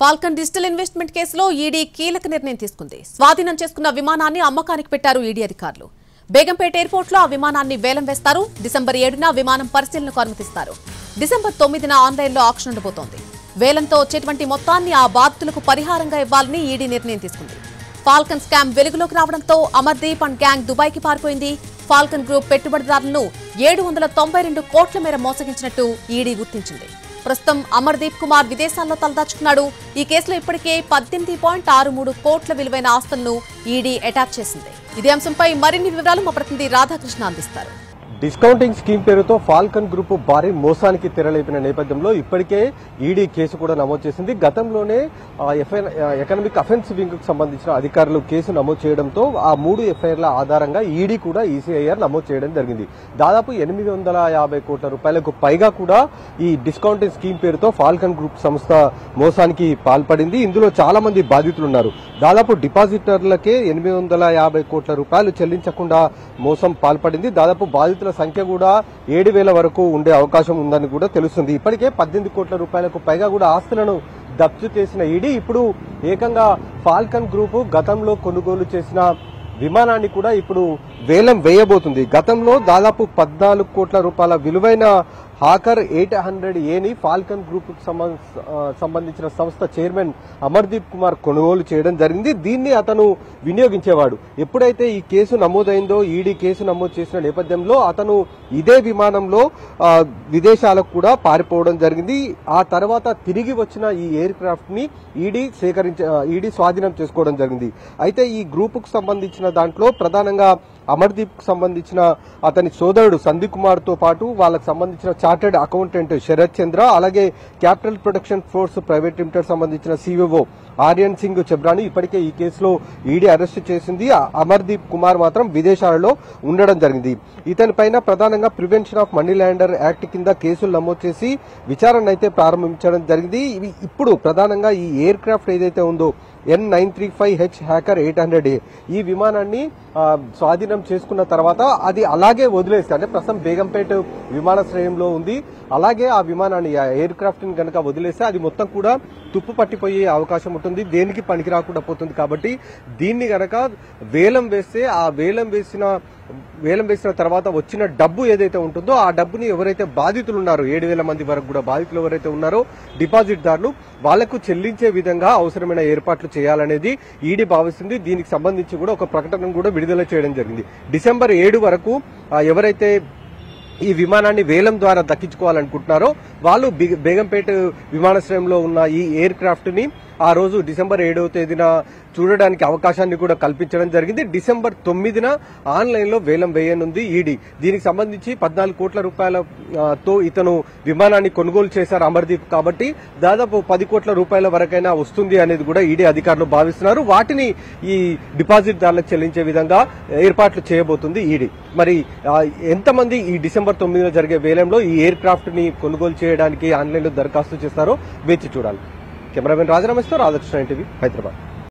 Falcon digital investment కేసులో ED కీలక నిర్ణయం తీసుకుంది. స్వాధీనం చేసుకున్న విమానాన్ని అమ్మకానికి పెట్టారు ఈడీ అధికారులు. బేగంపేట ఎయిర్పోర్ట్ లో ఆ విమానాన్ని వేలం వేస్తారు. డిసెంబర్ 7న విమానం పరిశీలనకు అనుమతిస్తారు. డిసెంబర్ 9న ఆన్లైన్లో ఆక్షన్ ఉండబోతోంది. వేలంతో వచ్చేటువంటి మొత్తాన్ని ఆ బాధితులకు పరిహారంగా ఇవ్వాలని ఈడీ నిర్ణయం తీసుకుంది. ఫాల్కన్ స్కామ్ వెలుగులోకి రావడంతో అమర్దీప్ అండ్ గ్యాంగ్ దుబాయ్కి పారిపోయింది. ఫాల్కన్ గ్రూప్ పెట్టుబడిదారులను 792 కోట్ల మేర మోసగించినట్టు ఈడీ గుర్తించింది. ప్రస్తుతం అమర్దీప్ కుమార్ విదేశాల్లో తలదాచుకున్నాడు. ఈ కేసులో ఇప్పటికే 18.63 కోట్ల విలువైన ఆస్తులను ఈడీ అటాచ్ చేసింది. ఇదే అంశంపై మరిన్ని వివరాలు మా ప్రతినిధి రాధాకృష్ణ అందిస్తారు. డిస్కౌంటింగ్ స్కీమ్ పేరుతో ఫాల్కన్ గ్రూప్ భారీ మోసానికి తెరలేపిన నేపథ్యంలో ఇప్పటికే ఈడీ కేసు కూడా నమోదు చేసింది. గతంలోనే ఎకనామిక్ అఫెన్స్ వింగ్ కు సంబంధించిన అధికారులు కేసు నమోదు చేయడంతో ఆ 3 ఎఫ్ఐఆర్ల ఆధారంగా ఈడీ కూడా ఈసీఐఆర్ నమోదు చేయడం జరిగింది. దాదాపు 850 కోట్ల రూపాయలకు పైగా కూడా ఈ డిస్కౌంటింగ్ స్కీమ్ పేరుతో ఫాల్కన్ గ్రూప్ సంస్థ మోసానికి పాల్పడింది. ఇందులో చాలా మంది బాధితులున్నారు. దాదాపు డిపాజిటర్లకే 850 కోట్ల రూపాయలు చెల్లించకుండా మోసం పాల్పడింది. దాదాపు బాధితుల సంఖ్య కూడా 7,000 వరకు ఉండే అవకాశం ఉందని కూడా తెలుస్తుంది. ఇప్పటికే 18 కోట్ల రూపాయలకు పైగా కూడా ఆస్తులను జప్తు చేసిన ఈడీ ఇప్పుడు ఏకంగా ఫాల్కన్ గ్రూప్ గతంలో కొనుగోలు చేసిన విమానాన్ని కూడా ఇప్పుడు వేలం వేయబోతుంది. గతంలో దాదాపు 14 కోట్ల రూపాయల విలువైన హాకర్ 800Aని ఫాల్కన్ గ్రూప్ కు సంబంధించిన సంస్థ చైర్మన్ అమర్దీప్ కుమార్ కొనుగోలు చేయడం జరిగింది. దీన్ని అతను వినియోగించేవాడు. ఎప్పుడైతే ఈ కేసు నమోదైందో, ఈడీ కేసు నమోదు చేసిన నేపథ్యంలో అతను ఇదే విమానంలో విదేశాలకు కూడా పారిపోవడం జరిగింది. ఆ తర్వాత తిరిగి వచ్చిన ఈ ఎయిర్ క్రాఫ్ట్ ని ఈడీ స్వాధీనం చేసుకోవడం జరిగింది. అయితే ఈ గ్రూప్ కు సంబంధించిన దాంట్లో ప్రధానంగా అమర్దీప్ కు సంబంధించిన అతని సోదరుడు సందీప్ కుమార్ తో పాటు వాళ్ళకు సంబంధించిన చార్టెడ్ అకౌంటెంట్ శరత్ చంద్ర, అలాగే capital protection force private limited సంబంధించిన సిఇఓ ఆర్యన్ సింగ్ చెబ్రాని ఇప్పటికే ఈ కేసులో ఈడీ అరెస్టు చేసింది. అమర్దీప్ కుమార్ మాత్రం విదేశాలలో ఉండడం జరిగింది. ఇతని పైన ప్రధానంగా prevention of money launder act కింద కేసులు నమోదు చేసి విచారణ అయితే ప్రారంభించడం జరిగింది. ఇప్పుడు ప్రధానంగా ఈ ఎయిర్ క్రాఫ్ట్ ఏదైతే ఉందో N935H హ్యాకర్ 800A ఈ విమానాన్ని స్వాధీనం చేసుకున్న తర్వాత అది అలాగే వదిలేస్తే, అంటే ప్రస్తుతం బేగంపేట విమానాశ్రయంలో ఉంది, అలాగే ఆ విమానాన్ని ఎయిర్ క్రాఫ్ట్ ని కనుక వదిలేస్తే అది మొత్తం కూడా తుప్పు పట్టిపోయే అవకాశం ఉంటుంది, దేనికి పనికి రాకుండా పోతుంది. కాబట్టి దీన్ని గనక వేలం వేస్తే ఆ వేలం వేసిన తర్వాత వచ్చిన డబ్బు ఏదైతే ఉంటుందో ఆ డబ్బుని ఎవరైతే బాధితులు ఉన్నారో 7,000 మంది వరకు కూడా బాధితులు ఎవరైతే ఉన్నారో డిపాజిట్దారులు వాళ్లకు చెల్లించే విధంగా అవసరమైన ఏర్పాట్లు చేయాలనేది ఈడీ భావిస్తుంది. దీనికి సంబంధించి కూడా ఒక ప్రకటన కూడా విడుదల చేయడం జరిగింది. డిసెంబర్ 7 వరకు ఎవరైతే ఈ విమానాన్ని వేలం ద్వారా దక్కించుకోవాలనుకుంటున్నారో వాళ్ళు బేగంపేట విమానాశ్రయంలో ఉన్న ఈ ఎయిర్ క్రాఫ్ట్ ని ఆ రోజు డిసెంబర్ 7వ తేదీన చూడడానికి అవకాశాన్ని కూడా కల్పించడం జరిగింది. డిసెంబర్ 9న ఆన్లైన్ లో వేలం వేయనుంది ఈడీ. దీనికి సంబంధించి 14 కోట్ల రూపాయలతో ఇతను విమానాన్ని కొనుగోలు చేశారు అమర్దీప్. కాబట్టి దాదాపు 10 కోట్ల రూపాయల వరకైనా వస్తుంది అనేది కూడా ఈడీ అధికారులు భావిస్తున్నారు. వాటిని ఈ డిపాజిట్ దారులకు చెల్లించే విధంగా ఏర్పాట్లు చేయబోతుంది ఈడీ. మరి ఎంతమంది ఈ డిసెంబర్ 9న జరిగే వేలంలో ఈ ఎయిర్ క్రాఫ్ట్ ని కొనుగోలు చేయడానికి ఆన్లైన్ లో దరఖాస్తు చేస్తారో వేచి చూడాలి. కెమెరామెన్ రాజరమేశ్తో రాధాకృష్ణ, ఎన్టీవీ, హైదరాబాద్.